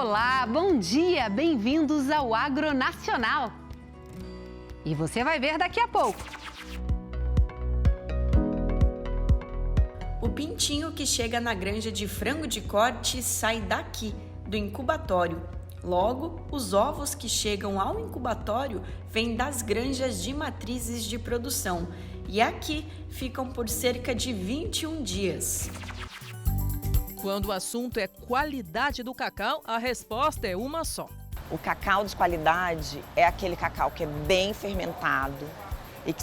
Olá, bom dia, bem-vindos ao Agronacional. E você vai ver daqui a pouco. O pintinho que chega na granja de frango de corte sai daqui, do incubatório. Logo, os ovos que chegam ao incubatório vêm das granjas de matrizes de produção e aqui ficam por cerca de 21 dias. Quando o assunto é qualidade do cacau, a resposta é uma só. O cacau de qualidade é aquele cacau que é bem fermentado e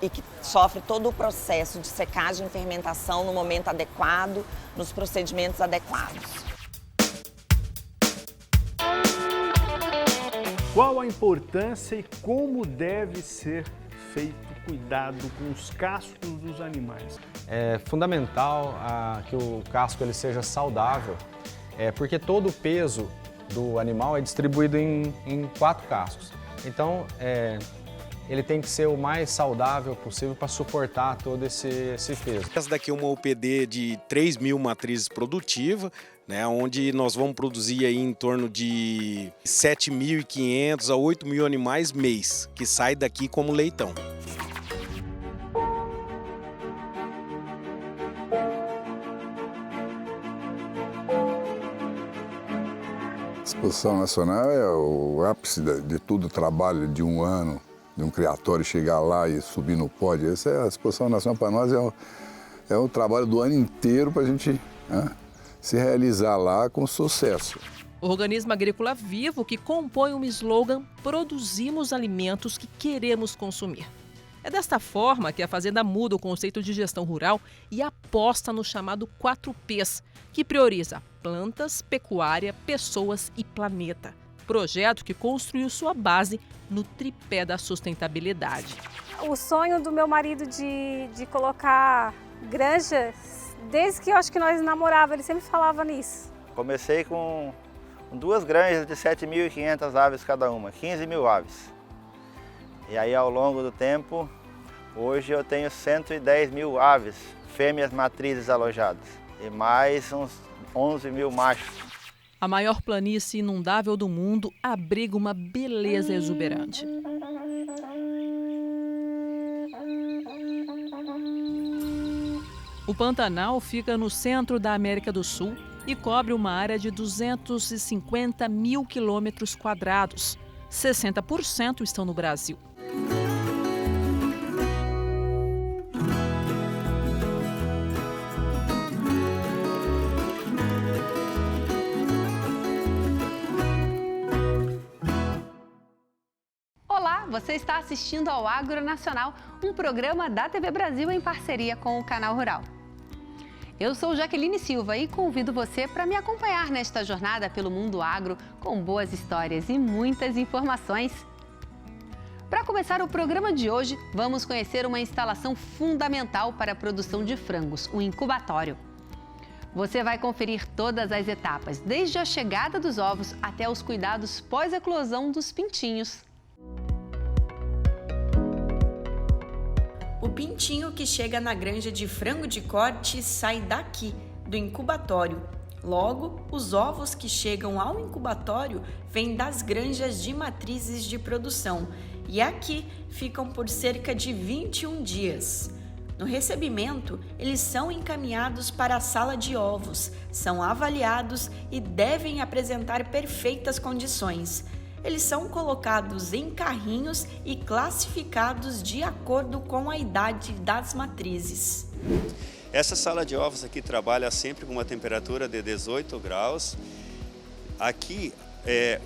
que sofre todo o processo de secagem e fermentação no momento adequado, nos procedimentos adequados. Qual a importância e como deve ser feito cuidado com os cascos dos animais? É fundamental que o casco ele seja saudável, porque todo o peso do animal é distribuído em 4 cascos. Então, ele tem que ser o mais saudável possível para suportar todo esse peso. Essa daqui é uma UPD de 3.000 matrizes produtivas, né, onde nós vamos produzir aí em torno de 7.500 a 8.000 animais mês, que saem daqui como leitão. A Exposição Nacional é o ápice de todo o trabalho de um ano, de um criatório chegar lá e subir no pódio. Essa é a Exposição Nacional para nós, é o trabalho do ano inteiro para a gente se realizar lá com sucesso. O organismo agrícola vivo que compõe um slogan "Produzimos alimentos que queremos consumir". É desta forma que a Fazenda muda o conceito de gestão rural e aposta no chamado 4Ps, que prioriza plantas, pecuária, pessoas e planeta. Projeto que construiu sua base no tripé da sustentabilidade. O sonho do meu marido de colocar granjas, desde que eu acho que nós namorávamos, ele sempre falava nisso. Comecei com 2 granjas de 7.500 aves cada uma, 15.000 aves. E aí ao longo do tempo, hoje eu tenho 110.000 aves, fêmeas matrizes alojadas e mais uns 11.000 machos. A maior planície inundável do mundo abriga uma beleza exuberante. O Pantanal fica no centro da América do Sul e cobre uma área de 250 mil quilômetros quadrados. 60% estão no Brasil. Olá, você está assistindo ao Agronacional, um programa da TV Brasil em parceria com o Canal Rural. Eu sou Jaqueline Silva e convido você para me acompanhar nesta jornada pelo mundo agro com boas histórias e muitas informações. Para começar o programa de hoje, vamos conhecer uma instalação fundamental para a produção de frangos, o incubatório. Você vai conferir todas as etapas, desde a chegada dos ovos até os cuidados pós-eclosão dos pintinhos. O pintinho que chega na granja de frango de corte sai daqui, do incubatório. Logo, os ovos que chegam ao incubatório vêm das granjas de matrizes de produção e aqui ficam por cerca de 21 dias. No recebimento, eles são encaminhados para a sala de ovos, são avaliados e devem apresentar perfeitas condições. Eles são colocados em carrinhos e classificados de acordo com a idade das matrizes. Essa sala de ovos aqui trabalha sempre com uma temperatura de 18 graus. Aqui,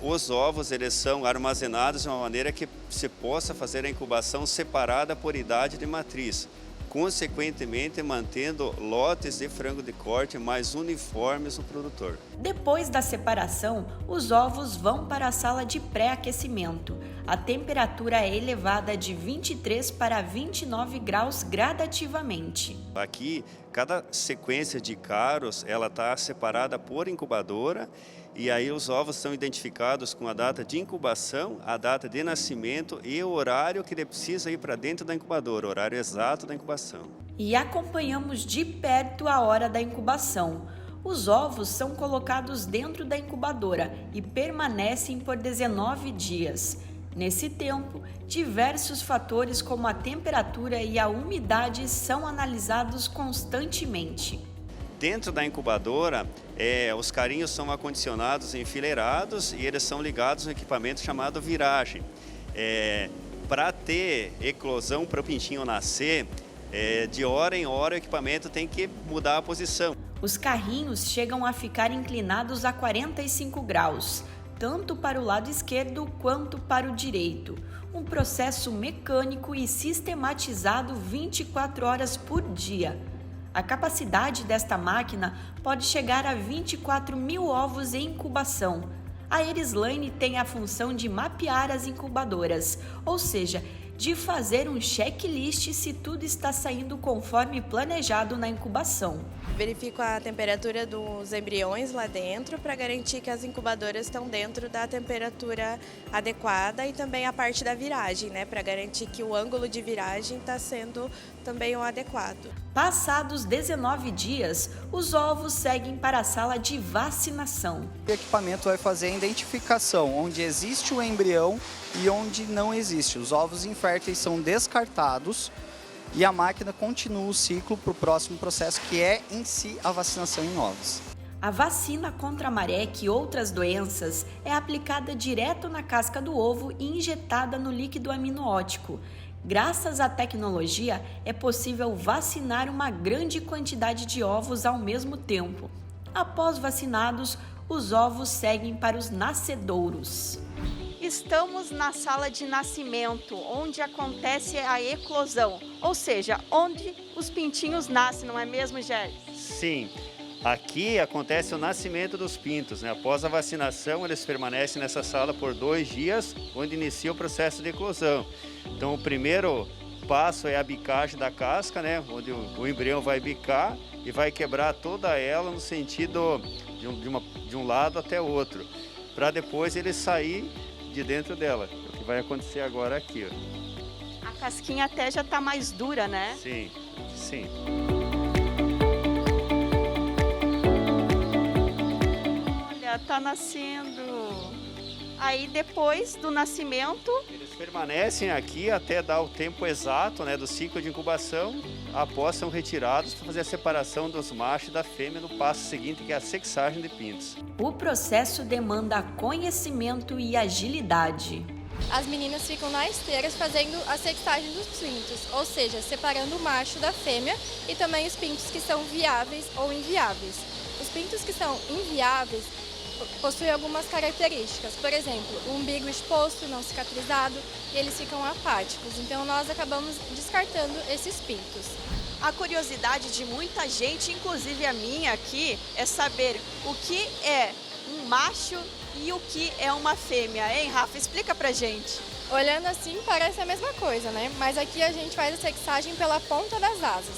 os ovos eles são armazenados de uma maneira que se possa fazer a incubação separada por idade de matriz, consequentemente mantendo lotes de frango de corte mais uniformes no produtor. Depois da separação, os ovos vão para a sala de pré-aquecimento. A temperatura é elevada de 23 para 29 graus gradativamente. Aqui, cada sequência de caros ela está separada por incubadora e aí os ovos são identificados com a data de incubação, a data de nascimento e o horário que ele precisa ir para dentro da incubadora, o horário exato da incubação. E acompanhamos de perto a hora da incubação. Os ovos são colocados dentro da incubadora e permanecem por 19 dias. Nesse tempo, diversos fatores como a temperatura e a umidade são analisados constantemente. Dentro da incubadora, os carinhos são acondicionados enfileirados e eles são ligados a um equipamento chamado viragem. Para ter eclosão para o pintinho nascer, de hora em hora o equipamento tem que mudar a posição. Os carrinhos chegam a ficar inclinados a 45 graus, tanto para o lado esquerdo quanto para o direito. Um processo mecânico e sistematizado 24 horas por dia. A capacidade desta máquina pode chegar a 24 mil ovos em incubação. A Erislane tem a função de mapear as incubadoras, ou seja, de fazer um checklist se tudo está saindo conforme planejado na incubação. Verifico a temperatura dos embriões lá dentro para garantir que as incubadoras estão dentro da temperatura adequada e também a parte da viragem, né, para garantir que o ângulo de viragem está sendo também o adequado. Passados 19 dias, os ovos seguem para a sala de vacinação. O equipamento vai fazer a identificação onde existe o embrião e onde não existe. Os ovos inférteis são descartados e a máquina continua o ciclo para o próximo processo, que é em si a vacinação em ovos. A vacina contra a mareca e outras doenças é aplicada direto na casca do ovo e injetada no líquido amniótico. Graças à tecnologia, é possível vacinar uma grande quantidade de ovos ao mesmo tempo. Após vacinados, os ovos seguem para os nascedouros. Estamos na sala de nascimento, onde acontece a eclosão, ou seja, onde os pintinhos nascem, não é mesmo, Géry? Sim, aqui acontece o nascimento dos pintos, né? Após a vacinação, eles permanecem nessa sala por 2 dias, onde inicia o processo de eclosão. Então, o primeiro passo é a bicagem da casca, né? Onde o embrião vai bicar e vai quebrar toda ela no sentido de um lado até o outro, para depois ele sair de dentro dela. O que vai acontecer agora aqui, ó. A casquinha até já está mais dura, né? Sim, sim. Olha, tá nascendo. Aí depois do nascimento, eles permanecem aqui até dar o tempo exato, né, do ciclo de incubação. Após são retirados para fazer a separação dos machos e da fêmea no passo seguinte, que é a sexagem de pintos. O processo demanda conhecimento e agilidade. As meninas ficam na esteira fazendo a sexagem dos pintos, ou seja, separando o macho da fêmea e também os pintos que são viáveis ou inviáveis. Os pintos que são inviáveis possuem algumas características, por exemplo, o umbigo exposto, não cicatrizado, e eles ficam apáticos, então nós acabamos descartando esses pintos. a curiosidade de muita gente, inclusive a minha aqui, é saber o que é um macho e o que é uma fêmea, hein, Rafa? Explica pra gente. Olhando assim parece a mesma coisa, né? Mas aqui a gente faz a sexagem pela ponta das asas.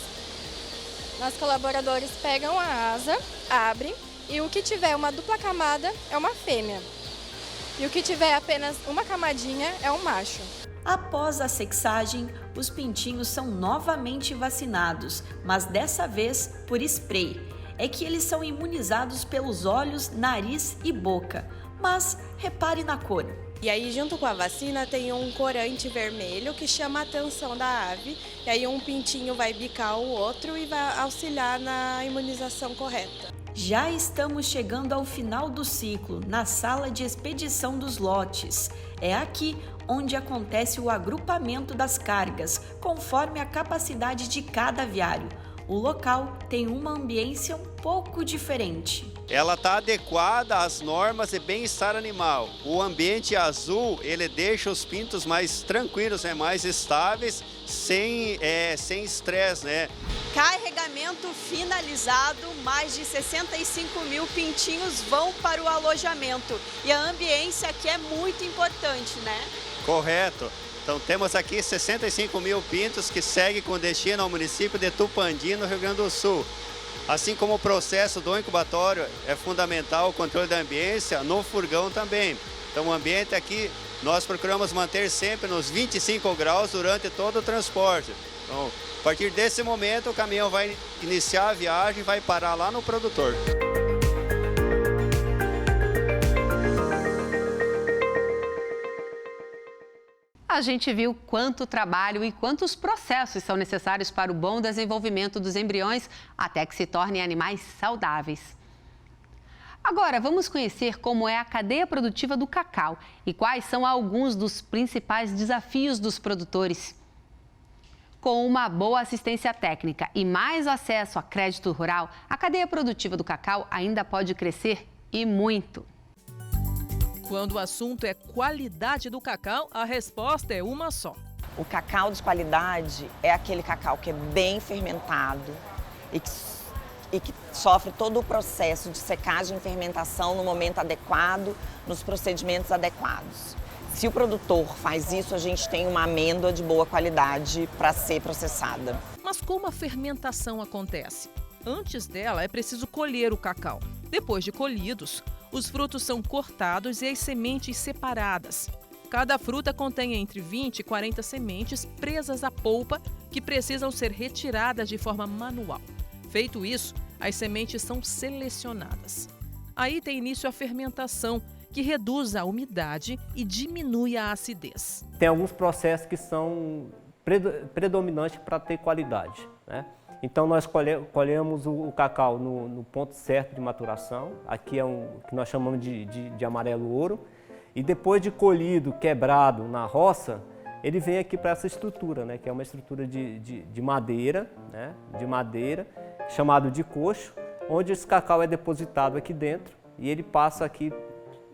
Nossos colaboradores pegam a asa, abrem e o que tiver uma dupla camada é uma fêmea. E o que tiver apenas uma camadinha é um macho. Após a sexagem, os pintinhos são novamente vacinados, mas dessa vez por spray. É que eles são imunizados pelos olhos, nariz e boca. Mas repare na cor. E aí, junto com a vacina, tem um corante vermelho que chama a atenção da ave. E aí um pintinho vai bicar o outro e vai auxiliar na imunização correta. Já estamos chegando ao final do ciclo, na sala de expedição dos lotes. É aqui onde acontece o agrupamento das cargas, conforme a capacidade de cada aviário. O local tem uma ambiência um pouco diferente. Ela está adequada às normas de bem-estar animal. O ambiente azul, ele deixa os pintos mais tranquilos, né? Mais estáveis, sem estresse, né? Carregamento finalizado, mais de 65 mil pintinhos vão para o alojamento. E a ambiência aqui é muito importante, né? Correto. Então temos aqui 65 mil pintos que seguem com destino ao município de Tupandi, no Rio Grande do Sul. Assim como o processo do incubatório é fundamental o controle da ambiência, no furgão também. Então o ambiente aqui nós procuramos manter sempre nos 25 graus durante todo o transporte. Então, a partir desse momento, o caminhão vai iniciar a viagem e vai parar lá no produtor. A gente viu quanto trabalho e quantos processos são necessários para o bom desenvolvimento dos embriões até que se tornem animais saudáveis. Agora, vamos conhecer como é a cadeia produtiva do cacau e quais são alguns dos principais desafios dos produtores. Com uma boa assistência técnica e mais acesso a crédito rural, a cadeia produtiva do cacau ainda pode crescer e muito. Quando o assunto é qualidade do cacau, a resposta é uma só. O cacau de qualidade é aquele cacau que é bem fermentado e que sofre todo o processo de secagem e fermentação no momento adequado, nos procedimentos adequados. Se o produtor faz isso, a gente tem uma amêndoa de boa qualidade para ser processada. Mas como a fermentação acontece? Antes dela, é preciso colher o cacau. Depois de colhidos, os frutos são cortados e as sementes separadas. Cada fruta contém entre 20 e 40 sementes presas à polpa que precisam ser retiradas de forma manual. Feito isso, as sementes são selecionadas. Aí tem início a fermentação, que reduz a umidade e diminui a acidez. Tem alguns processos que são predominantes para ter qualidade, né? Então nós colhemos o cacau no ponto certo de maturação, aqui é o que nós chamamos de amarelo ouro, e depois de colhido, quebrado na roça, ele vem aqui para essa estrutura, né, que é uma estrutura de madeira, né, chamado de coxo, onde esse cacau é depositado aqui dentro e ele passa aqui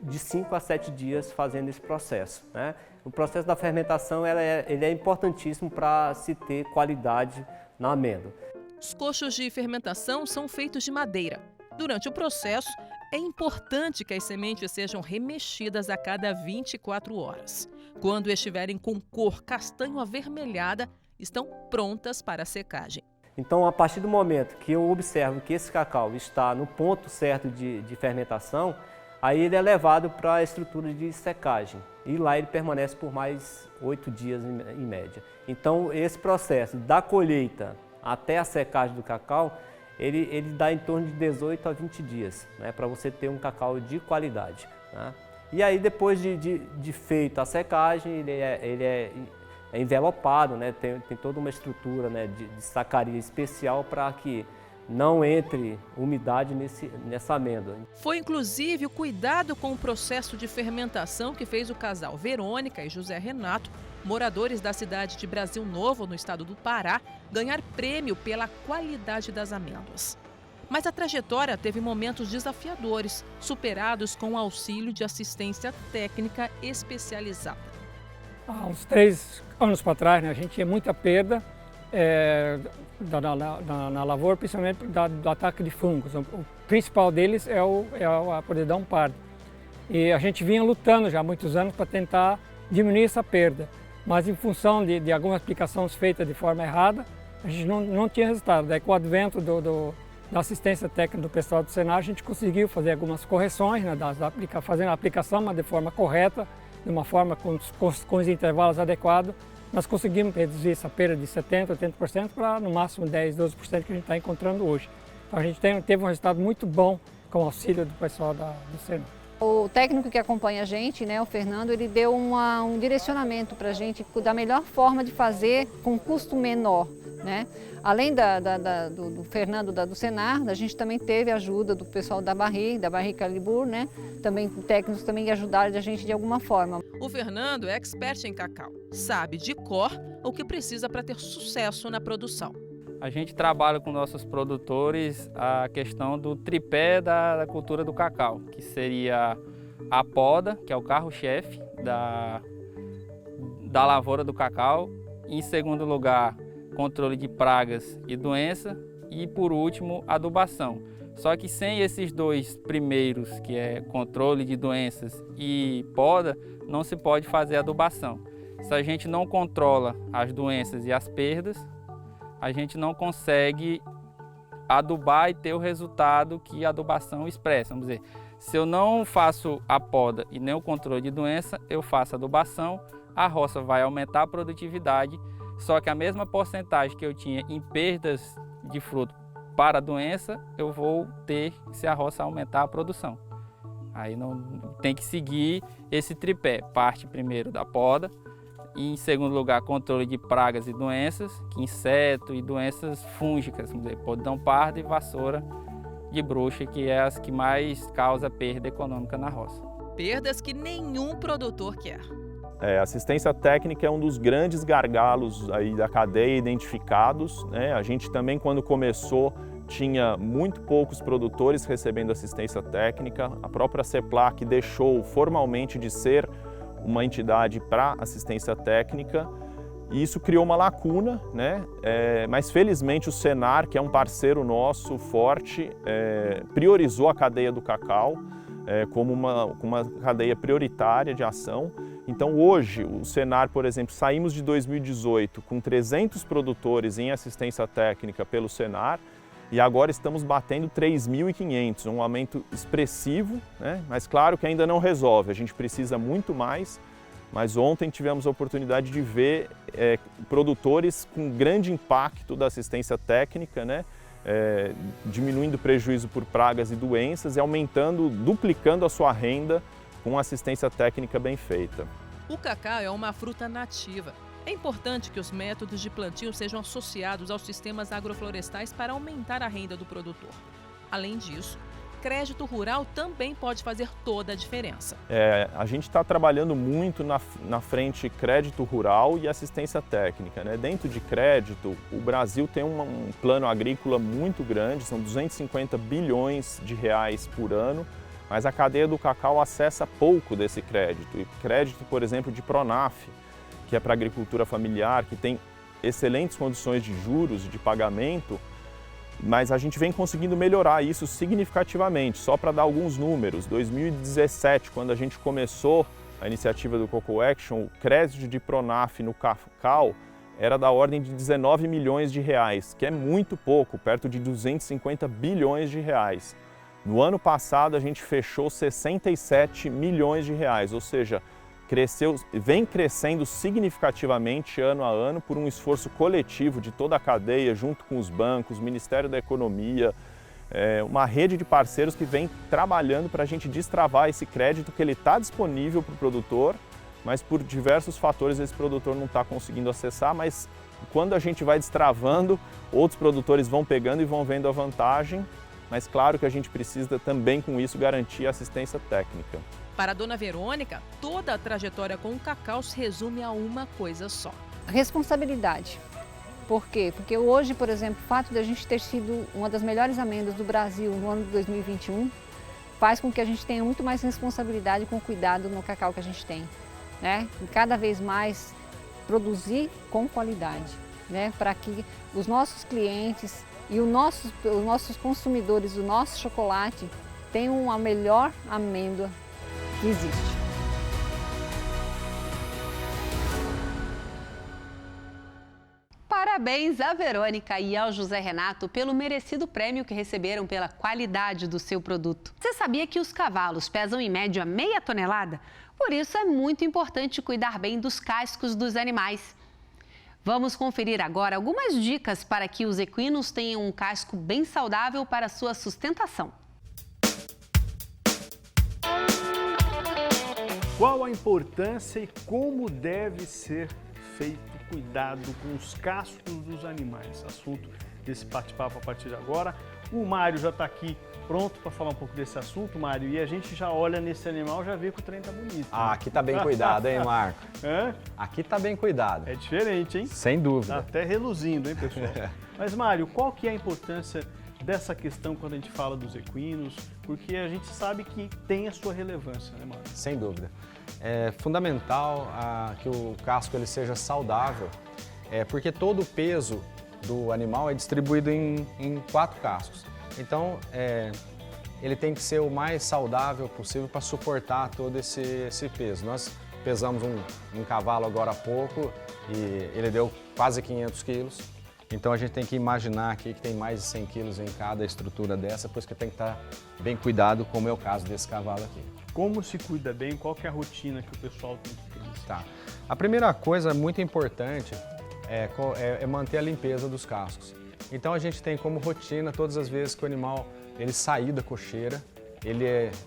de 5 a 7 dias fazendo esse processo, né? O processo da fermentação ele é importantíssimo para se ter qualidade na amêndoa. Os coxos de fermentação são feitos de madeira. Durante o processo, é importante que as sementes sejam remexidas a cada 24 horas. Quando estiverem com cor castanho avermelhada, estão prontas para a secagem. Então, a partir do momento que eu observo que esse cacau está no ponto certo de fermentação, aí ele é levado para a estrutura de secagem e lá ele permanece por mais 8 dias em média. Então, esse processo da colheita até a secagem do cacau, ele dá em torno de 18 a 20 dias, né, para você ter um cacau de qualidade, né? E aí, depois de feita a secagem, ele é envelopado, né, tem toda uma estrutura, né, de sacaria especial para que não entre umidade nessa amêndoa. Foi inclusive o cuidado com o processo de fermentação que fez o casal Verônica e José Renato, moradores da cidade de Brasil Novo, no estado do Pará, ganhar prêmio pela qualidade das amêndoas. Mas a trajetória teve momentos desafiadores, superados com o auxílio de assistência técnica especializada. Há uns 3 anos para trás, né, a gente tinha muita perda na lavoura, principalmente do ataque de fungos. O principal deles é a podridão parda. E a gente vinha lutando já há muitos anos para tentar diminuir essa perda. Mas em função de algumas aplicações feitas de forma errada, a gente não tinha resultado. Daí com o advento da assistência técnica do pessoal do Senar, a gente conseguiu fazer algumas correções, né, fazendo a aplicação, mas de forma correta, de uma forma com os intervalos adequados. Nós conseguimos reduzir essa perda de 70%, 80% para no máximo 10%, 12% que a gente está encontrando hoje. Então a gente teve um resultado muito bom com o auxílio do pessoal do Senar. O técnico que acompanha a gente, né, o Fernando, ele deu um direcionamento para a gente da melhor forma de fazer com custo menor, né? Além do Fernando do Senar, a gente também teve a ajuda do pessoal da Barri Calibur, né? Também técnicos também que ajudaram a gente de alguma forma. O Fernando é expert em cacau, sabe de cor o que precisa para ter sucesso na produção. A gente trabalha com nossos produtores a questão do tripé da cultura do cacau, que seria a poda, que é o carro-chefe da lavoura do cacau. Em segundo lugar, controle de pragas e doença. E, por último, adubação. Só que sem esses dois primeiros, que é controle de doenças e poda, não se pode fazer adubação. Se a gente não controla as doenças e as perdas, a gente não consegue adubar e ter o resultado que a adubação expressa. Vamos dizer, se eu não faço a poda e nem o controle de doença, eu faço a adubação, a roça vai aumentar a produtividade só que a mesma porcentagem que eu tinha em perdas de fruto para a doença, eu vou ter, se a roça aumentar a produção. Aí não tem que seguir esse tripé. Parte primeiro da poda e, em segundo lugar, controle de pragas e doenças, que inseto e doenças fúngicas, vamos dizer, podridão parda e vassoura de bruxa, que é as que mais causa perda econômica na roça. Perdas que nenhum produtor quer. Assistência técnica é um dos grandes gargalos aí da cadeia identificados, né? A gente também, quando começou, tinha muito poucos produtores recebendo assistência técnica. A própria CEPLAC deixou formalmente de ser uma entidade para assistência técnica e isso criou uma lacuna, né? Mas felizmente o Senar, que é um parceiro nosso forte, priorizou a cadeia do cacau como uma cadeia prioritária de ação. Então hoje o Senar, por exemplo, saímos de 2018 com 300 produtores em assistência técnica pelo Senar e agora estamos batendo 3.500, um aumento expressivo, né? Mas claro que ainda não resolve, a gente precisa muito mais, mas ontem tivemos a oportunidade de ver produtores com grande impacto da assistência técnica, né? Diminuindo o prejuízo por pragas e doenças e aumentando, duplicando a sua renda com assistência técnica bem feita. O cacau é uma fruta nativa. É importante que os métodos de plantio sejam associados aos sistemas agroflorestais para aumentar a renda do produtor. Além disso, crédito rural também pode fazer toda a diferença. A gente está trabalhando muito na frente crédito rural e assistência técnica, né? Dentro de crédito, o Brasil tem um plano agrícola muito grande, são 250 bilhões de reais por ano, mas a cadeia do cacau acessa pouco desse crédito. E crédito, por exemplo, de Pronaf, que é para a agricultura familiar, que tem excelentes condições de juros e de pagamento, mas a gente vem conseguindo melhorar isso significativamente. Só para dar alguns números, 2017, quando a gente começou a iniciativa do Cocoa Action, o crédito de Pronaf no cacau era da ordem de 19 milhões de reais, que é muito pouco, perto de 250 bilhões de reais. No ano passado a gente fechou 67 milhões de reais, ou seja, vem crescendo significativamente ano a ano por um esforço coletivo de toda a cadeia, junto com os bancos, Ministério da Economia, uma rede de parceiros que vem trabalhando para a gente destravar esse crédito que ele está disponível para o produtor, mas por diversos fatores esse produtor não está conseguindo acessar, mas quando a gente vai destravando, outros produtores vão pegando e vão vendo a vantagem, mas claro que a gente precisa também com isso garantir a assistência técnica. Para a dona Verônica, toda a trajetória com o cacau se resume a uma coisa só. Responsabilidade. Por quê? Porque hoje, por exemplo, o fato de a gente ter sido uma das melhores amêndoas do Brasil no ano de 2021 faz com que a gente tenha muito mais responsabilidade com o cuidado no cacau que a gente tem, né? E cada vez mais produzir com qualidade, né? Para que os nossos clientes e os nossos consumidores do nosso chocolate tenham a melhor amêndoa que existe. Parabéns à Verônica e ao José Renato pelo merecido prêmio que receberam pela qualidade do seu produto. Você sabia que os cavalos pesam em média meia tonelada? Por isso é muito importante cuidar bem dos cascos dos animais. Vamos conferir agora algumas dicas para que os equinos tenham um casco bem saudável para sua sustentação. Qual a importância e como deve ser feito cuidado com os cascos dos animais? Assunto desse bate-papo a partir de agora. O Mário já está aqui pronto para falar um pouco desse assunto, Mário, e a gente já olha nesse animal, já vê que o trem tá bonito. Ah, aqui tá bem cuidado, hein, Marco? Hã? Aqui tá bem cuidado. É diferente, hein? Sem dúvida. Tá até reluzindo, hein, pessoal? Mas, Mário, qual que é a importância dessa questão quando a gente fala dos equinos? Porque a gente sabe que tem a sua relevância, né, Mário? Sem dúvida. É fundamental que o casco ele seja saudável, porque todo o peso do animal é distribuído em 4 cascos. Então, ele tem que ser o mais saudável possível para suportar todo esse peso. Nós pesamos um cavalo agora há pouco e ele deu quase 500 quilos. Então, a gente tem que imaginar aqui que tem mais de 100 quilos em cada estrutura dessa, por isso que tem que estar bem cuidado, como é o caso desse cavalo aqui. Como se cuida bem? Qual que é a rotina que o pessoal tem que ter? Tá. A primeira coisa muito importante é manter a limpeza dos cascos. Então a gente tem como rotina, todas as vezes que o animal ele sair da cocheira, ele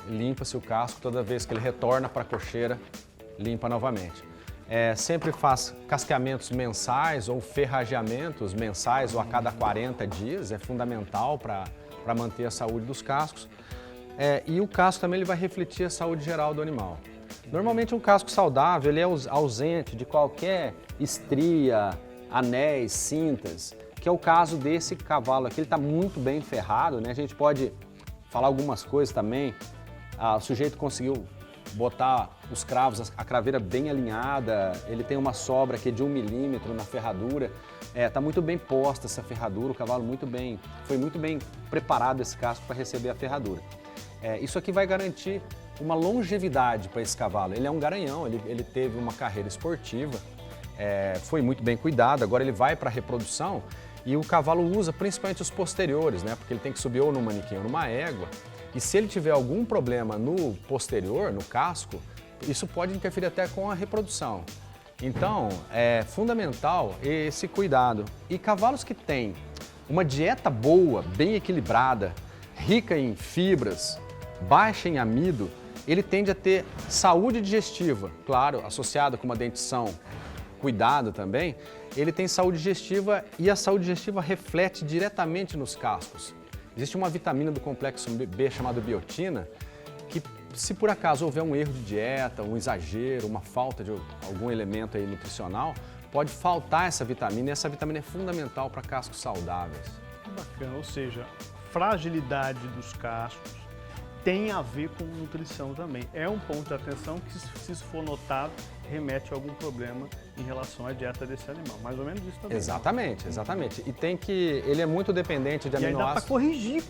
limpa-se o casco, toda vez que ele retorna para a cocheira, limpa novamente. Sempre faz casqueamentos mensais ou ferrageamentos mensais ou a cada 40 dias, é fundamental para manter a saúde dos cascos. E o casco também ele vai refletir a saúde geral do animal. Normalmente um casco saudável ele é ausente de qualquer estria, anéis, cintas, que é o caso desse cavalo aqui, ele está muito bem ferrado, né? A gente pode falar algumas coisas também, o sujeito conseguiu botar os cravos, a craveira bem alinhada, ele tem uma sobra aqui de 1 milímetro na ferradura, está muito bem posta essa ferradura, o cavalo foi muito bem preparado esse casco para receber a ferradura. Isso aqui vai garantir uma longevidade para esse cavalo, ele é um garanhão, ele teve uma carreira esportiva, foi muito bem cuidado, agora ele vai para a reprodução e o cavalo usa principalmente os posteriores, né? Porque ele tem que subir ou no manequim ou numa égua. E se ele tiver algum problema no posterior, no casco, isso pode interferir até com a reprodução. Então, é fundamental esse cuidado. E cavalos que têm uma dieta boa, bem equilibrada, rica em fibras, baixa em amido, ele tende a ter saúde digestiva, claro, associada com uma dentição cuidado também, ele tem saúde digestiva e a saúde digestiva reflete diretamente nos cascos. Existe uma vitamina do complexo B chamada biotina que, se por acaso houver um erro de dieta, um exagero, uma falta de algum elemento aí nutricional, pode faltar essa vitamina e essa vitamina é fundamental para cascos saudáveis. Bacana, ou seja, fragilidade dos cascos tem a ver com nutrição também. É um ponto de atenção que, se isso for notado, remete a algum problema em relação à dieta desse animal. Mais ou menos isso também. Exatamente, exatamente. E tem que... ele é muito dependente de aminoácidos... E aí dá para corrigir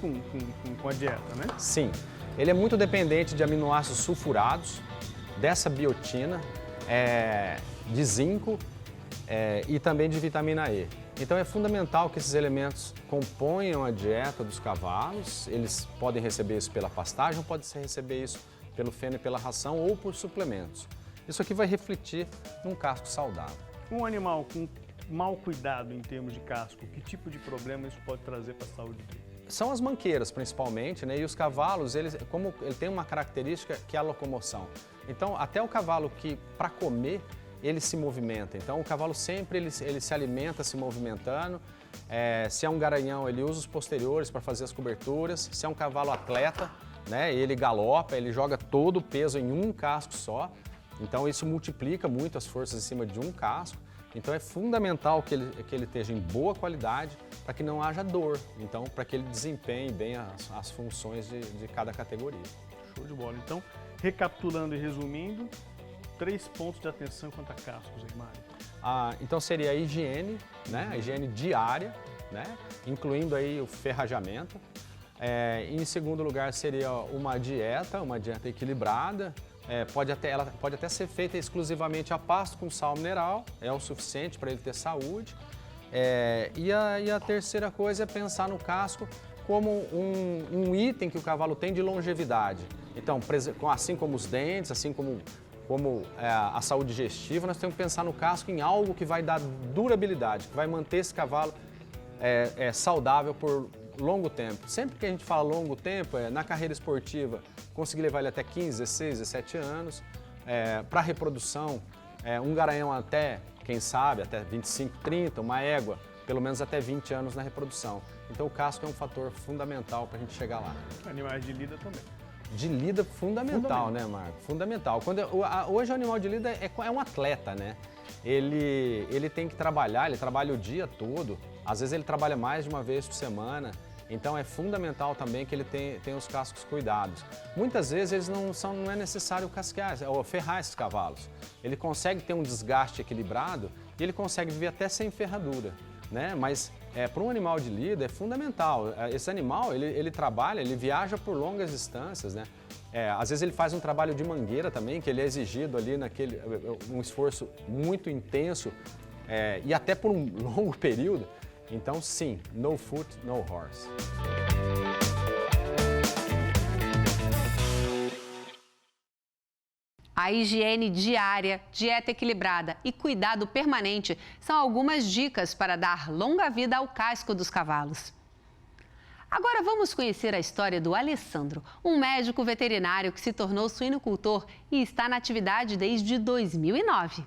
com a dieta, né? Sim. Ele é muito dependente de aminoácidos sulfurados, dessa biotina, de zinco e também de vitamina E. Então é fundamental que esses elementos componham a dieta dos cavalos, eles podem receber isso pela pastagem, ou podem receber isso pelo feno e pela ração ou por suplementos. Isso aqui vai refletir num casco saudável. Um animal com mau cuidado em termos de casco, que tipo de problema isso pode trazer para a saúde dele? São as manqueiras, principalmente, né? E os cavalos, como ele tem uma característica que é a locomoção. Então, até o cavalo que, para comer, ele se movimenta. Então, o cavalo sempre ele se alimenta se movimentando. Se é um garanhão, ele usa os posteriores para fazer as coberturas. Se é um cavalo atleta, né, ele galopa, ele joga todo o peso em um casco só. Então, isso multiplica muito as forças em cima de um casco. Então, é fundamental que ele esteja em boa qualidade para que não haja dor. Então, para que ele desempenhe bem as funções de cada categoria. Show de bola. Então, recapitulando e resumindo, 3 pontos de atenção quanto a cascos, hein, Mário? Então seria a higiene, né? A higiene diária, né? Incluindo aí o ferrajamento. Em segundo lugar seria uma dieta equilibrada. Ela pode até ser feita exclusivamente a pasto com sal mineral, é o suficiente para ele ter saúde. E a terceira coisa é pensar no casco como um item que o cavalo tem de longevidade. Então, assim como os dentes, assim como a saúde digestiva, nós temos que pensar no casco em algo que vai dar durabilidade, que vai manter esse cavalo saudável por longo tempo. Sempre que a gente fala longo tempo, na carreira esportiva, conseguir levar ele até 15, 16, 17 anos. Para a reprodução, um garanhão até, quem sabe, até 25, 30, uma égua, pelo menos até 20 anos na reprodução. Então o casco é um fator fundamental para a gente chegar lá. Animais de lida também. De lida fundamental, né, Marco? Fundamental. Hoje o animal de lida é um atleta, né? Ele tem que trabalhar, ele trabalha o dia todo. Às vezes ele trabalha mais de uma vez por semana. Então é fundamental também que ele tenha os cascos cuidados. Muitas vezes não é necessário casquear ou ferrar esses cavalos. Ele consegue ter um desgaste equilibrado e ele consegue viver até sem ferradura, né? Mas para um animal de lida é fundamental. Esse animal, ele trabalha, ele viaja por longas distâncias, né? Às vezes ele faz um trabalho de mangueira também, que ele é exigido ali um esforço muito intenso e até por um longo período. Então, sim, no foot, no horse. A higiene diária, dieta equilibrada e cuidado permanente são algumas dicas para dar longa vida ao casco dos cavalos. Agora vamos conhecer a história do Alessandro, um médico veterinário que se tornou suinocultor e está na atividade desde 2009.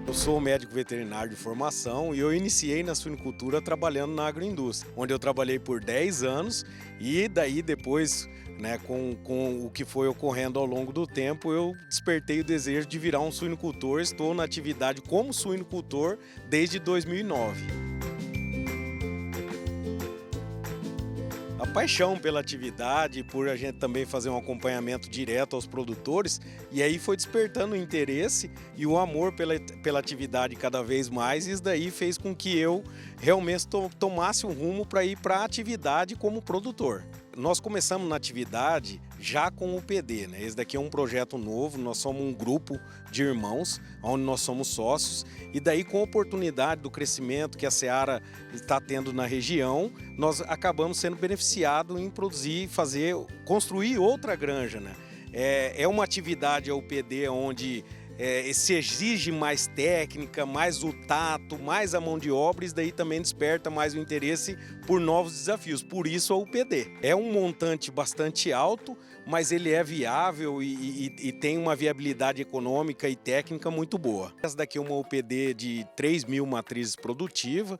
Eu sou médico veterinário de formação e eu iniciei na suinocultura trabalhando na agroindústria, onde eu trabalhei por 10 anos e daí depois, com o que foi ocorrendo ao longo do tempo, eu despertei o desejo de virar um suinocultor. Estou na atividade como suinocultor desde 2009. A paixão pela atividade, por a gente também fazer um acompanhamento direto aos produtores, e aí foi despertando o interesse e o amor pela atividade cada vez mais, e isso daí fez com que eu realmente tomasse um rumo para ir para a atividade como produtor. Nós começamos na atividade já com o PD, né? Esse daqui é um projeto novo, nós somos um grupo de irmãos, onde nós somos sócios, e daí com a oportunidade do crescimento que a Seara está tendo na região, nós acabamos sendo beneficiados em produzir, construir outra granja, né? É uma atividade, a UPD, onde se exige mais técnica, mais o tato, mais a mão de obra, e daí também desperta mais o interesse por novos desafios. Por isso a UPD. É um montante bastante alto, mas ele é viável e tem uma viabilidade econômica e técnica muito boa. Essa daqui é uma UPD de 3.000 matrizes produtivas,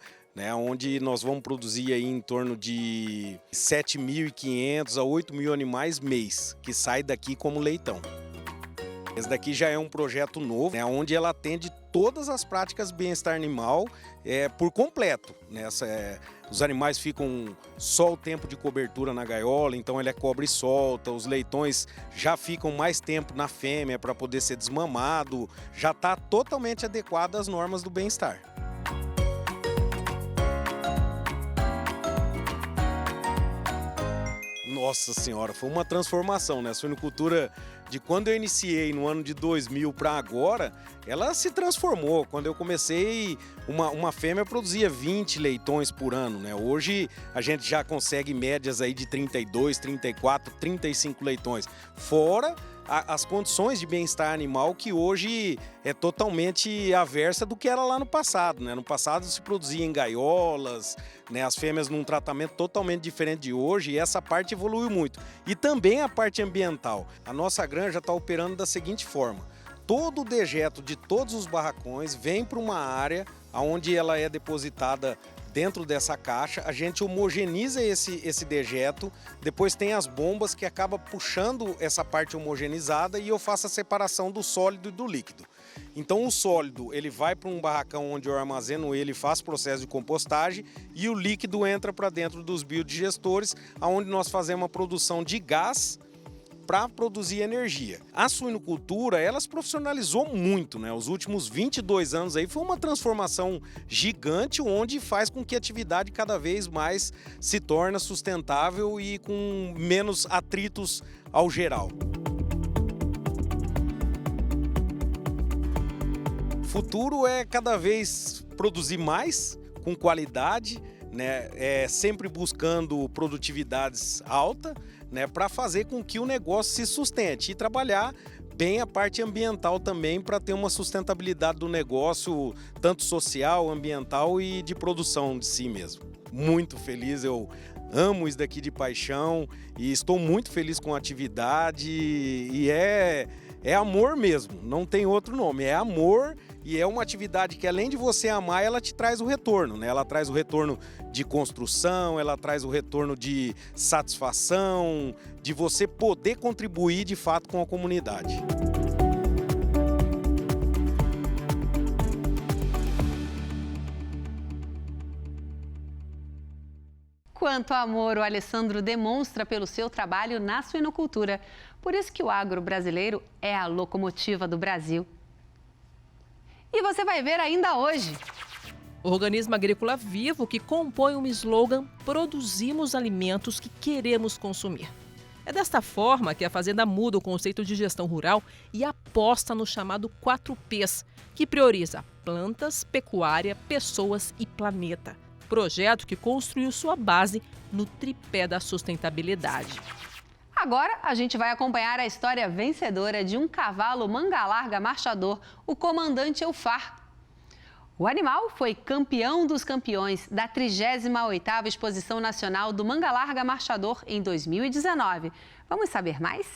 onde nós vamos produzir aí em torno de 7.500 a 8.000 animais mês, que sai daqui como leitão. Esse daqui já é um projeto novo, onde ela atende todas as práticas de bem-estar animal por completo. Os animais ficam só o tempo de cobertura na gaiola, então ele cobre e solta. Os leitões já ficam mais tempo na fêmea para poder ser desmamado. Já está totalmente adequado às normas do bem-estar. Nossa senhora, foi uma transformação, né? A suinocultura, de quando eu iniciei no ano de 2000 para agora, ela se transformou. Quando eu comecei, uma fêmea produzia 20 leitões por ano, né? Hoje a gente já consegue médias aí de 32, 34, 35 leitões. Fora as condições de bem-estar animal, que hoje é totalmente aversa do que era lá no passado, né? No passado se produzia em gaiolas, né? As fêmeas num tratamento totalmente diferente de hoje, e essa parte evoluiu muito. E também a parte ambiental. A nossa granja está operando da seguinte forma: todo o dejeto de todos os barracões vem para uma área onde ela é depositada dentro dessa caixa, a gente homogeneiza esse dejeto, depois tem as bombas que acabam puxando essa parte homogeneizada e eu faço a separação do sólido e do líquido. Então o sólido ele vai para um barracão onde eu armazeno ele, faço processo de compostagem, e o líquido entra para dentro dos biodigestores, onde nós fazemos uma produção de gás para produzir energia. A suinocultura, ela se profissionalizou muito, né? Os últimos 22 anos aí foi uma transformação gigante, onde faz com que a atividade cada vez mais se torne sustentável e com menos atritos ao geral. O futuro é cada vez produzir mais, com qualidade, né? Sempre buscando produtividades altas, né, para fazer com que o negócio se sustente e trabalhar bem a parte ambiental também, para ter uma sustentabilidade do negócio, tanto social, ambiental e de produção de si mesmo. Muito feliz, eu amo isso daqui de paixão e estou muito feliz com a atividade, e é amor mesmo, não tem outro nome, é amor. E é uma atividade que, além de você amar, ela te traz o retorno, né? Ela traz o retorno de construção, ela traz o retorno de satisfação, de você poder contribuir de fato com a comunidade. Quanto amor o Alessandro demonstra pelo seu trabalho na suinocultura. Por isso que o agro brasileiro é a locomotiva do Brasil. E você vai ver ainda hoje. Organismo agrícola vivo que compõe um slogan: produzimos alimentos que queremos consumir. É desta forma que a Fazenda muda o conceito de gestão rural e aposta no chamado 4Ps, que prioriza plantas, pecuária, pessoas e planeta. projeto que construiu sua base no tripé da sustentabilidade. Agora a gente vai acompanhar a história vencedora de um cavalo manga larga marchador, o comandante Eufar. O animal foi campeão dos campeões da 38ª Exposição Nacional do Manga Larga Marchador em 2019. Vamos saber mais?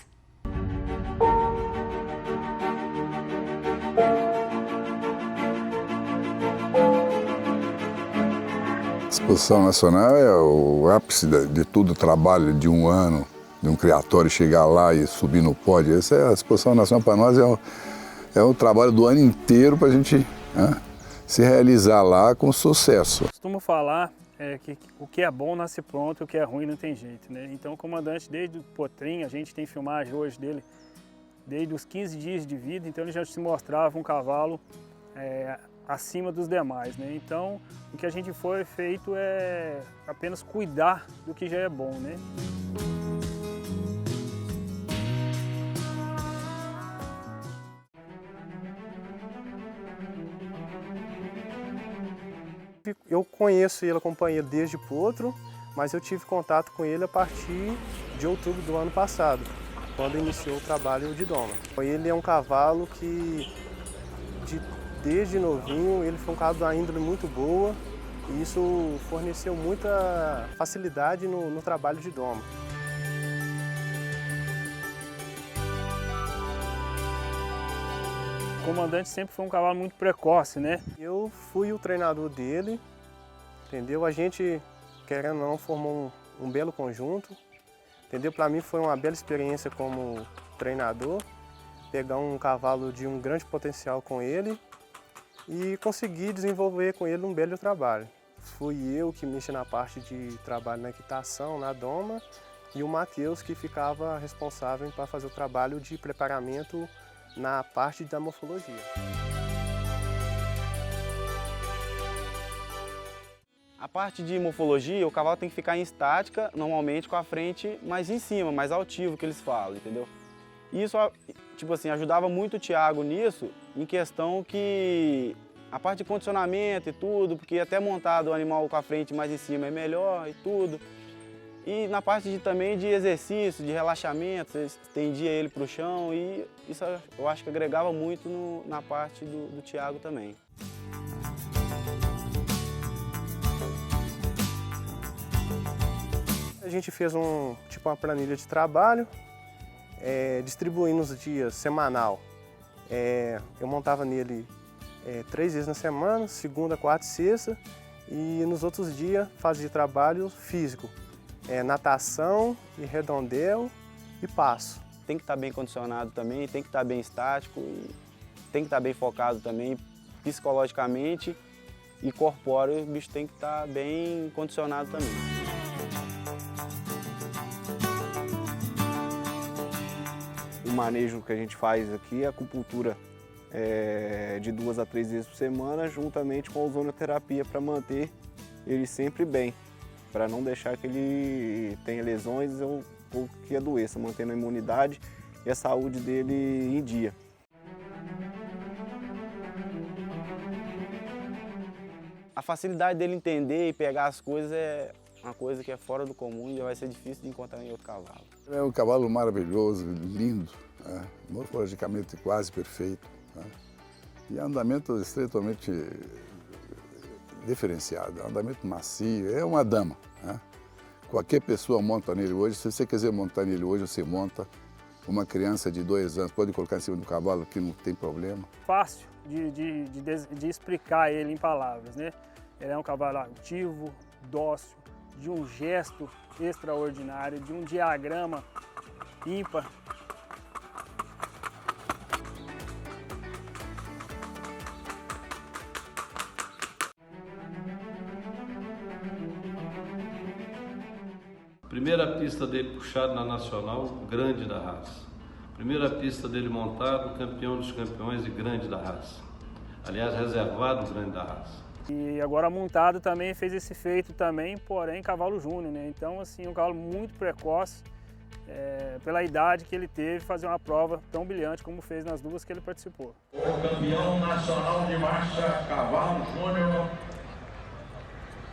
A Exposição Nacional é o ápice de todo o trabalho de um ano, de um criatório chegar lá e subir no pódio. Essa é a Exposição Nacional para nós, é o trabalho do ano inteiro para a gente se realizar lá com sucesso. Eu costumo falar que o que é bom nasce pronto, o que é ruim não tem jeito, né? Então o comandante, desde o potrinho, a gente tem filmagem hoje dele, desde os 15 dias de vida, então ele já se mostrava um cavalo acima dos demais, né? Então o que a gente foi feito é apenas cuidar do que já é bom, né? Eu conheço ele, acompanhei ele desde potro, mas eu tive contato com ele a partir de outubro do ano passado, quando iniciou o trabalho de doma. Ele é um cavalo que, desde novinho, ele foi um cavalo da índole muito boa e isso forneceu muita facilidade no trabalho de doma. O comandante sempre foi um cavalo muito precoce, né? Eu fui o treinador dele, entendeu? A gente, querendo ou não, formou um belo conjunto, entendeu? Para mim foi uma bela experiência como treinador, pegar um cavalo de um grande potencial com ele e conseguir desenvolver com ele um belo trabalho. Fui eu que mexi na parte de trabalho na equitação, na doma, e o Matheus que ficava responsável para fazer o trabalho de preparamento na parte da morfologia. A parte de morfologia, o cavalo tem que ficar em estática, normalmente com a frente mais em cima, mais altivo que eles falam, entendeu? Isso, tipo assim, ajudava muito o Thiago nisso, em questão que a parte de condicionamento e tudo, porque até montado o animal com a frente mais em cima é melhor e tudo. E na parte também de exercício, de relaxamento, você estendia ele para o chão e isso eu acho que agregava muito na parte do Thiago também. A gente fez uma planilha de trabalho, distribuindo os dias semanal. Eu montava nele 3 vezes na semana, segunda, quarta e sexta, e nos outros dias fazia trabalho físico. Natação e redondel e passo. Tem que estar bem condicionado também, tem que estar bem estático, e tem que estar bem focado também psicologicamente e corpóreo, o bicho tem que estar bem condicionado também. O manejo que a gente faz aqui é a acupuntura de 2 a 3 vezes por semana, juntamente com a ozonoterapia para manter ele sempre bem, para não deixar que ele tenha lesões ou que adoeça, mantendo a imunidade e a saúde dele em dia. A facilidade dele entender e pegar as coisas é uma coisa que é fora do comum e vai ser difícil de encontrar em outro cavalo. É um cavalo maravilhoso, lindo, morfologicamente quase perfeito, e andamento extremamente diferenciado, andamento macio, é uma dama. Qualquer pessoa monta nele hoje, se você quiser montar nele hoje, você monta. Uma criança de 2 anos pode colocar em cima do cavalo que não tem problema. Fácil de explicar ele em palavras, né? Ele é um cavalo ativo, dócil, de um gesto extraordinário, de um diagrama ímpar. Primeira pista dele puxado na Nacional, grande da raça. Primeira pista dele montado, campeão dos campeões e grande da raça. Aliás, reservado grande da raça. E agora montado também fez esse feito também, porém cavalo júnior, né? Então, assim, um cavalo muito precoce, pela idade que ele teve, fazer uma prova tão brilhante como fez nas 2 que ele participou. O campeão nacional de marcha, cavalo júnior,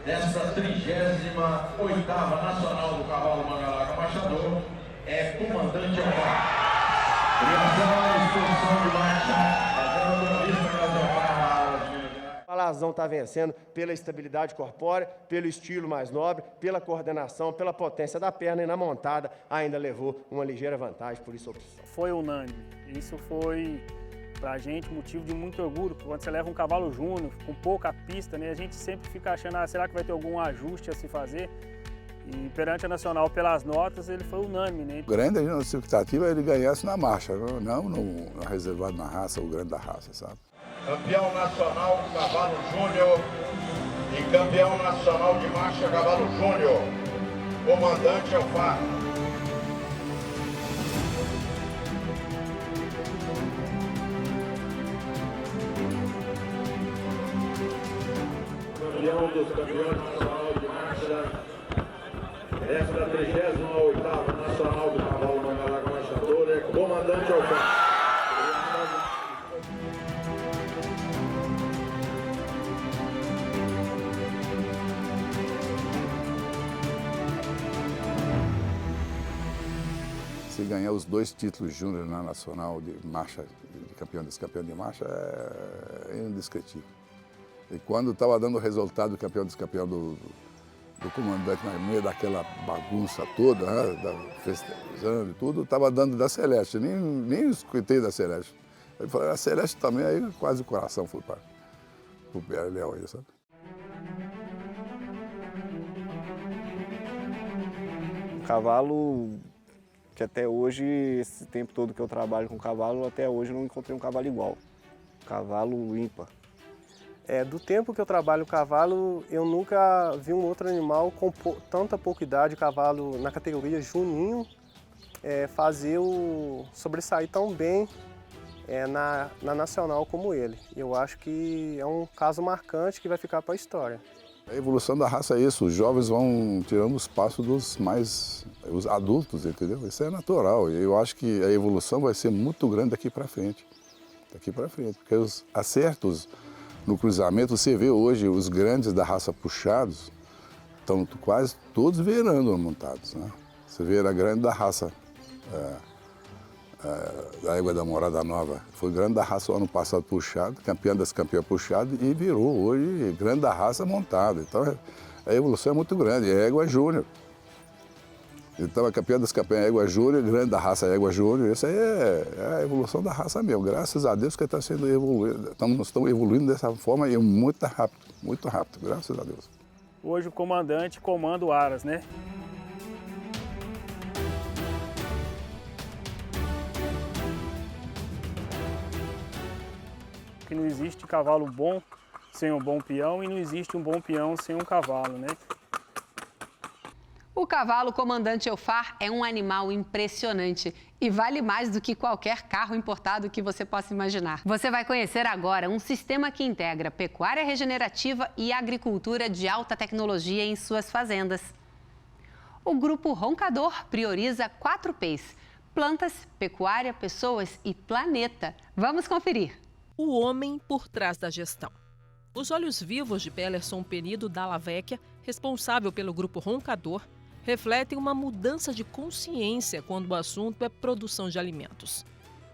desta 38ª Nacional do Cavalo Mangalaga Marchador é Comandante Alvar. Criação, exposição de marcha, fazendo uma vista O Alazão está vencendo pela estabilidade corpórea, pelo estilo mais nobre, pela coordenação, pela potência da perna, e na montada ainda levou uma ligeira vantagem, por isso foi unânime. Isso foi pra gente motivo de muito orgulho, porque quando você leva um cavalo júnior com pouca pista, né, a gente sempre fica achando, será que vai ter algum ajuste a se fazer? E perante a Nacional, pelas notas, ele foi unânime, né? Grande, a nossa expectativa é ele ganhasse na marcha, não no reservado na raça, o grande da raça, sabe? Campeão nacional do cavalo júnior e campeão nacional de marcha cavalo júnior, Comandante Alvar. Campeão dos campeões nacional de marcha, essa da 38ª Nacional do Cavalo Mangalaga Marchador é Comandante Alvar. Se ganhar os 2 títulos júnior na Nacional de marcha, de campeão de marcha, é indescritível. E quando estava dando o resultado do campeão do comandante, no meio daquela bagunça toda, né, festejando e tudo, estava dando da Celeste, nem escutei da Celeste. Ele falou, a Celeste também, aí quase o coração foi para o Leão aí, sabe? Um cavalo que até hoje, esse tempo todo que eu trabalho com cavalo, até hoje eu não encontrei um cavalo igual. Cavalo ímpar. Do tempo que eu trabalho cavalo, eu nunca vi um outro animal com tanta pouca idade, cavalo na categoria juninho, sobressair tão bem na Nacional como ele. Eu acho que é um caso marcante que vai ficar para a história. A evolução da raça é isso, os jovens vão tirando os passos os adultos, entendeu? Isso é natural. Eu acho que a evolução vai ser muito grande daqui para frente. Porque os acertos no cruzamento, você vê hoje os grandes da raça puxados, estão quase todos virando montados, né? Você vê a grande da raça, da Égua da Morada Nova, foi grande da raça o ano passado puxado, campeã das campeãs puxado, e virou hoje grande da raça montado. Então a evolução é muito grande, é Égua Júnior. Então a campeã das campeãs Égua Júnior, grande da raça Égua Júnior, isso aí é a evolução da raça mesmo. Graças a Deus que está sendo evoluído, estamos evoluindo dessa forma e muito rápido, graças a Deus. Hoje o comandante comanda o Aras, né? Que não existe cavalo bom sem um bom peão e não existe um bom peão sem um cavalo, né? O cavalo Comandante Alvar é um animal impressionante e vale mais do que qualquer carro importado que você possa imaginar. Você vai conhecer agora um sistema que integra pecuária regenerativa e agricultura de alta tecnologia em suas fazendas. O Grupo Roncador prioriza 4 P's: plantas, pecuária, pessoas e planeta. Vamos conferir. O homem por trás da gestão. Os olhos vivos de Pelerson Penido Dalla Vecchia, responsável pelo Grupo Roncador, refletem uma mudança de consciência quando o assunto é produção de alimentos.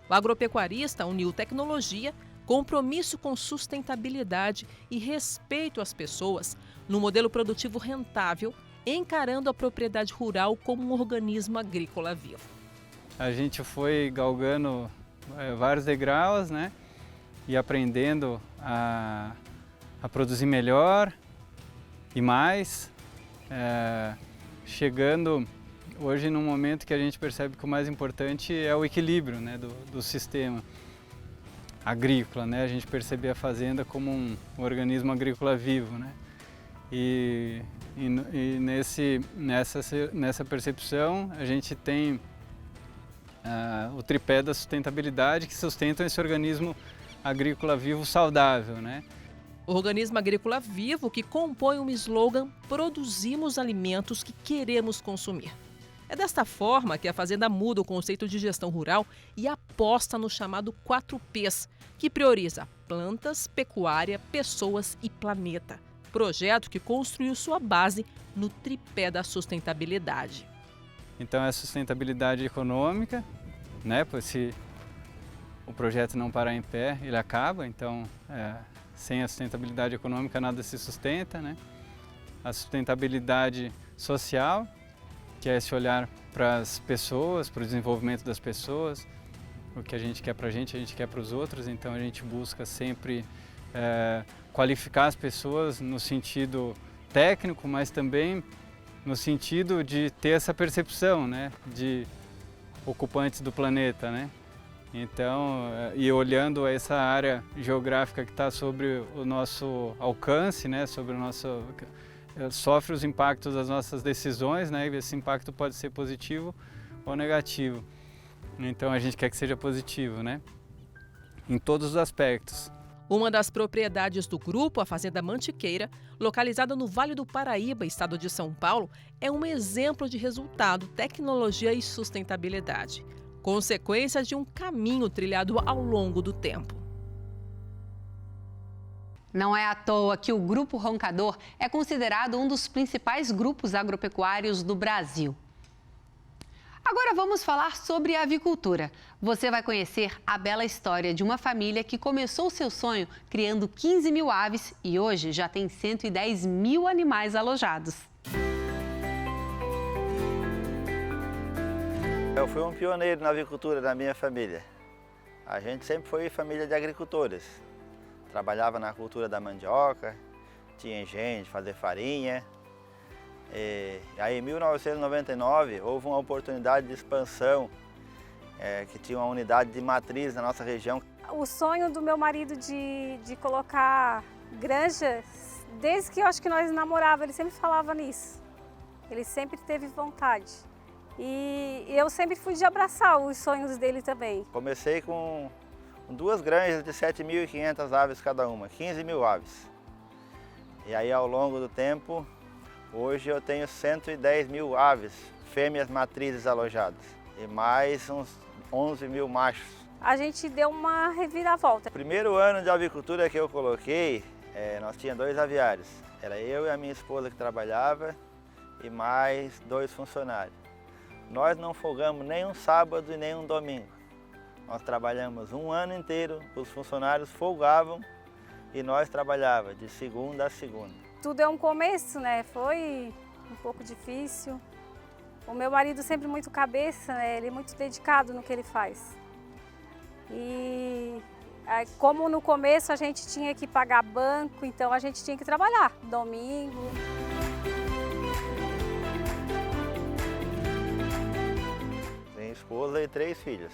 O agropecuarista uniu tecnologia, compromisso com sustentabilidade e respeito às pessoas no modelo produtivo rentável, encarando a propriedade rural como um organismo agrícola vivo. A gente foi galgando vários degraus, né? E aprendendo a produzir melhor e mais, chegando hoje num momento que a gente percebe que o mais importante é o equilíbrio, né, do sistema agrícola, né? A gente percebe a fazenda como um organismo agrícola vivo, né? E nessa percepção a gente tem o tripé da sustentabilidade que sustenta esse organismo agrícola vivo saudável, né? O organismo agrícola vivo que compõe um slogan "Produzimos alimentos que queremos consumir". É desta forma que a Fazenda muda o conceito de gestão rural e aposta no chamado 4 P's, que prioriza plantas, pecuária, pessoas e planeta. Projeto que construiu sua base no tripé da sustentabilidade. Então é sustentabilidade econômica, né? Pois se o projeto não parar em pé, ele acaba. Então, sem a sustentabilidade econômica, nada se sustenta, né? A sustentabilidade social, que é esse olhar para as pessoas, para o desenvolvimento das pessoas. O que a gente quer para a gente quer para os outros. Então, a gente busca sempre qualificar as pessoas no sentido técnico, mas também no sentido de ter essa percepção, né? De ocupantes do planeta, né? Então, e olhando essa área geográfica que está sobre o nosso alcance, né, sobre o nosso, sofre os impactos das nossas decisões, né, e esse impacto pode ser positivo ou negativo. Então a gente quer que seja positivo, né, em todos os aspectos. Uma das propriedades do grupo, a Fazenda Mantiqueira, localizada no Vale do Paraíba, estado de São Paulo, é um exemplo de resultado, tecnologia e sustentabilidade. Consequência de um caminho trilhado ao longo do tempo. Não é à toa que o Grupo Roncador é considerado um dos principais grupos agropecuários do Brasil. Agora vamos falar sobre a avicultura. Você vai conhecer a bela história de uma família que começou seu sonho criando 15 mil aves e hoje já tem 110 mil animais alojados. Eu fui um pioneiro na avicultura da minha família. A gente sempre foi família de agricultores. Trabalhava na cultura da mandioca, tinha engenho de fazer farinha. E aí em 1999 houve uma oportunidade de expansão, que tinha uma unidade de matriz na nossa região. O sonho do meu marido de colocar granja, desde que eu acho que nós namorávamos, ele sempre falava nisso. Ele sempre teve vontade. E eu sempre fui de abraçar os sonhos dele também. Comecei com 2 granjas de 7.500 aves cada uma, 15 mil aves. E aí ao longo do tempo, hoje eu tenho 110 mil aves, fêmeas matrizes alojadas. E mais uns 11 mil machos. A gente deu uma reviravolta. O primeiro ano de avicultura que eu coloquei, nós tínhamos 2 aviários. Era eu e a minha esposa que trabalhava e mais 2 funcionários. Nós não folgamos nem um sábado e nem um domingo. Nós trabalhamos um ano inteiro, os funcionários folgavam e nós trabalhávamos de segunda a segunda. Tudo é um começo, né? Foi um pouco difícil. O meu marido sempre muito cabeça, né? Ele é muito dedicado no que ele faz. E como no começo a gente tinha que pagar banco, então a gente tinha que trabalhar domingo. Tenho esposa e 3 filhos.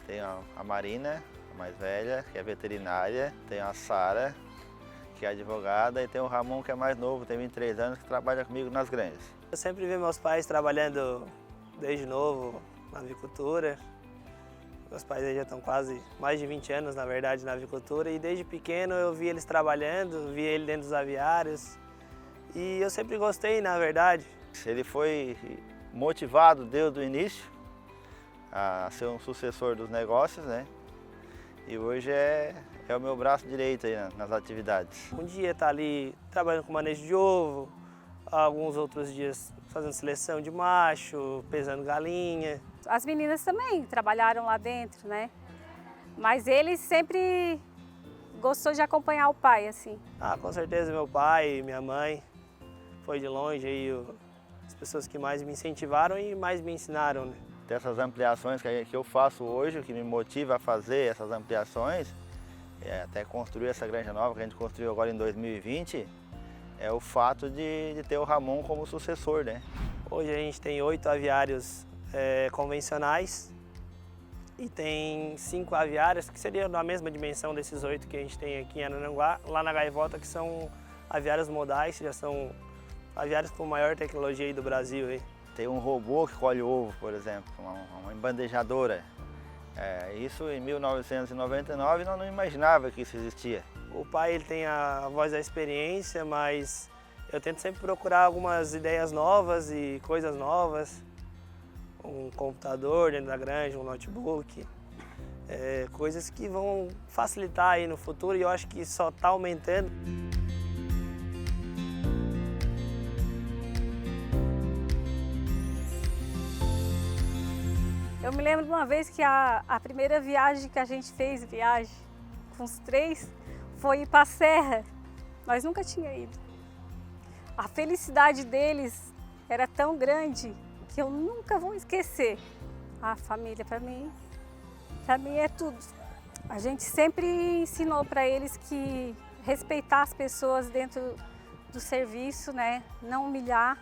Tenho a Marina, a mais velha, que é veterinária. Tenho a Sara, que é advogada. E tenho o Ramon, que é mais novo, tem 23 anos, que trabalha comigo nas granjas. Eu sempre vi meus pais trabalhando desde novo na avicultura. Meus pais já estão quase mais de 20 anos, na verdade, na avicultura. E desde pequeno eu vi eles trabalhando, vi ele dentro dos aviários. E eu sempre gostei, na verdade. Ele foi motivado desde o início a ser um sucessor dos negócios, né? E hoje é o meu braço direito aí nas atividades. Um dia está ali trabalhando com manejo de ovo, alguns outros dias fazendo seleção de macho, pesando galinha. As meninas também trabalharam lá dentro, né? Mas ele sempre gostou de acompanhar o pai, assim. Ah, com certeza meu pai, minha mãe, foi de longe aí as pessoas que mais me incentivaram e mais me ensinaram, né? Dessas ampliações que eu faço hoje, o que me motiva a fazer essas ampliações, até construir essa granja nova que a gente construiu agora em 2020, é o fato de ter o Ramon como sucessor, né? Hoje a gente tem 8 aviários convencionais e tem 5 aviários que seriam da mesma dimensão desses 8 que a gente tem aqui em Araranguá, lá na Gaivota, que são aviários modais, que já são aviários com maior tecnologia aí do Brasil. Aí. Tem um robô que colhe ovo, por exemplo, uma embandejadora. Isso em 1999 nós não imaginava que isso existia. O pai ele tem a voz da experiência, mas eu tento sempre procurar algumas ideias novas e coisas novas. Um computador dentro da granja, um notebook, coisas que vão facilitar aí no futuro e eu acho que só está aumentando. Eu me lembro de uma vez que a primeira viagem que a gente fez, com os 3, foi ir para a Serra. Nós nunca tínhamos ido. A felicidade deles era tão grande que eu nunca vou esquecer. A família, para mim é tudo. A gente sempre ensinou para eles que respeitar as pessoas dentro do serviço, né? Não humilhar.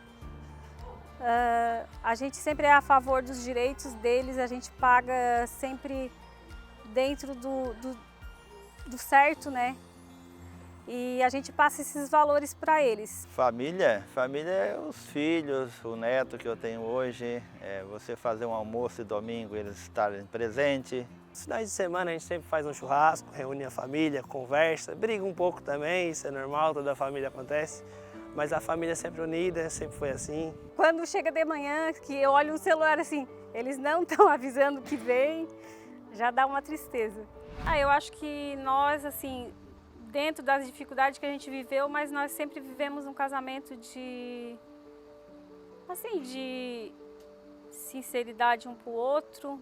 A gente sempre é a favor dos direitos deles, a gente paga sempre dentro do certo, né? E a gente passa esses valores para eles. Família é os filhos, o neto que eu tenho hoje, você fazer um almoço e domingo eles estarem presentes. Nos finais de semana a gente sempre faz um churrasco, reúne a família, conversa, briga um pouco também, isso é normal, toda a família acontece. Mas a família é sempre unida, sempre foi assim. Quando chega de manhã, que eu olho no celular assim, eles não estão avisando que vem, já dá uma tristeza. Eu acho que nós, assim, dentro das dificuldades que a gente viveu, mas nós sempre vivemos um casamento de sinceridade um para o outro,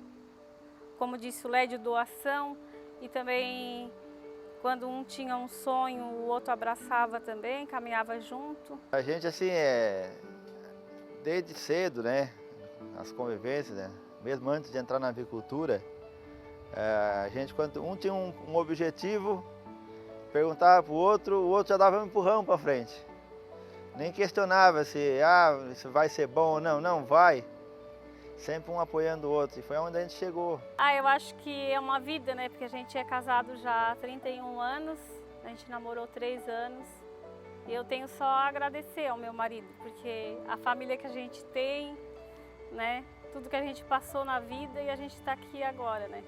como disse o Lédio, doação, e também quando um tinha um sonho, o outro abraçava também, caminhava junto. A gente, assim, desde cedo, né, as convivências, né, mesmo antes de entrar na avicultura, a gente, quando um tinha um objetivo, perguntava para o outro já dava um empurrão para frente. Nem questionava se isso vai ser bom ou não, não vai. Sempre um apoiando o outro, e foi onde a gente chegou. Eu acho que é uma vida, né? Porque a gente é casado já há 31 anos, a gente namorou 3 anos. E eu tenho só a agradecer ao meu marido, porque a família que a gente tem, né? Tudo que a gente passou na vida e a gente está aqui agora, né?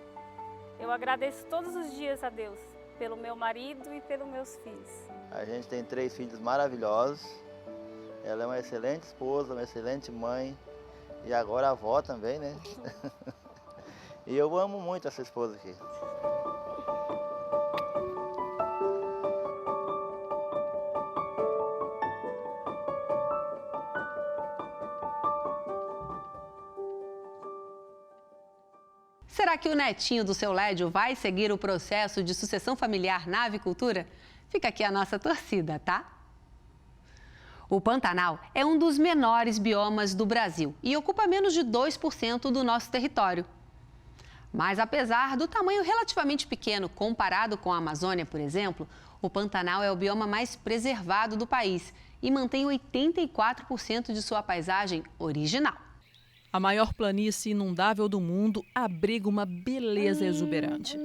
Eu agradeço todos os dias a Deus, pelo meu marido e pelos meus filhos. A gente tem 3 filhos maravilhosos. Ela é uma excelente esposa, uma excelente mãe. E agora a avó também, né? E eu amo muito essa esposa aqui. Será que o netinho do seu Lédio vai seguir o processo de sucessão familiar na avicultura? Fica aqui a nossa torcida, tá? O Pantanal é um dos menores biomas do Brasil e ocupa menos de 2% do nosso território. Mas apesar do tamanho relativamente pequeno comparado com a Amazônia, por exemplo, o Pantanal é o bioma mais preservado do país e mantém 84% de sua paisagem original. A maior planície inundável do mundo abriga uma beleza exuberante.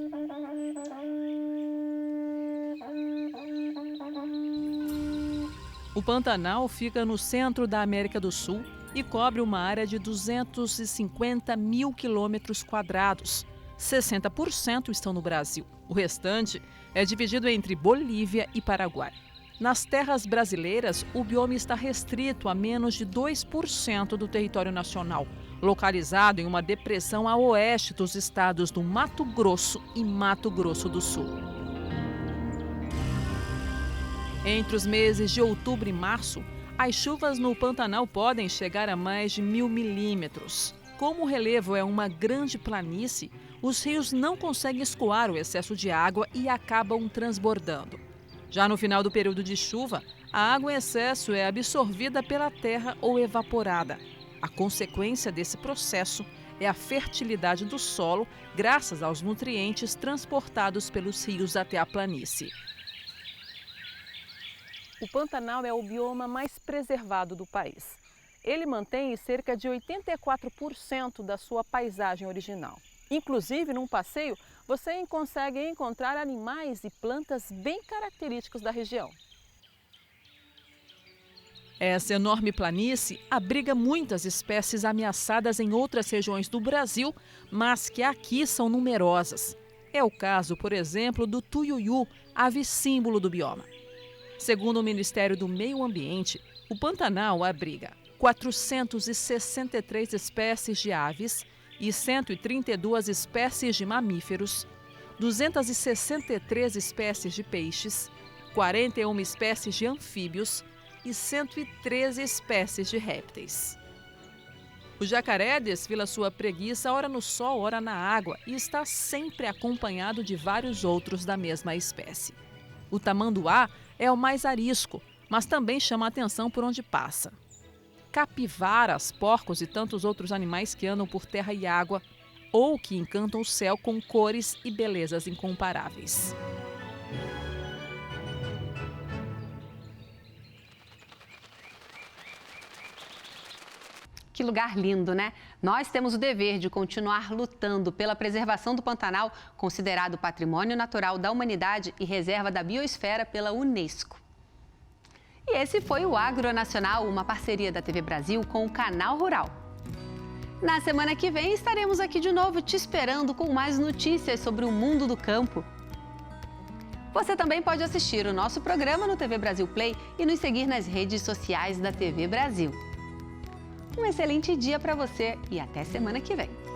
O Pantanal fica no centro da América do Sul e cobre uma área de 250 mil quilômetros quadrados. 60% estão no Brasil. O restante é dividido entre Bolívia e Paraguai. Nas terras brasileiras, o bioma está restrito a menos de 2% do território nacional, localizado em uma depressão a oeste dos estados do Mato Grosso e Mato Grosso do Sul. Entre os meses de outubro e março, as chuvas no Pantanal podem chegar a mais de 1.000 milímetros. Como o relevo é uma grande planície, os rios não conseguem escoar o excesso de água e acabam transbordando. Já no final do período de chuva, a água em excesso é absorvida pela terra ou evaporada. A consequência desse processo é a fertilidade do solo, graças aos nutrientes transportados pelos rios até a planície. O Pantanal é o bioma mais preservado do país. Ele mantém cerca de 84% da sua paisagem original. Inclusive, num passeio, você consegue encontrar animais e plantas bem característicos da região. Essa enorme planície abriga muitas espécies ameaçadas em outras regiões do Brasil, mas que aqui são numerosas. É o caso, por exemplo, do tuiuiu, ave símbolo do bioma. Segundo o Ministério do Meio Ambiente, o Pantanal abriga 463 espécies de aves e 132 espécies de mamíferos, 263 espécies de peixes, 41 espécies de anfíbios e 113 espécies de répteis. O jacaré desfila sua preguiça ora no sol, ora na água e está sempre acompanhado de vários outros da mesma espécie. O tamanduá é o mais arisco, mas também chama a atenção por onde passa. Capivaras, porcos e tantos outros animais que andam por terra e água ou que encantam o céu com cores e belezas incomparáveis. Que lugar lindo, né? Nós temos o dever de continuar lutando pela preservação do Pantanal, considerado Patrimônio Natural da Humanidade e Reserva da Biosfera pela Unesco. E esse foi o Agronacional, uma parceria da TV Brasil com o Canal Rural. Na semana que vem estaremos aqui de novo te esperando com mais notícias sobre o mundo do campo. Você também pode assistir o nosso programa no TV Brasil Play e nos seguir nas redes sociais da TV Brasil. Um excelente dia para você e até semana que vem.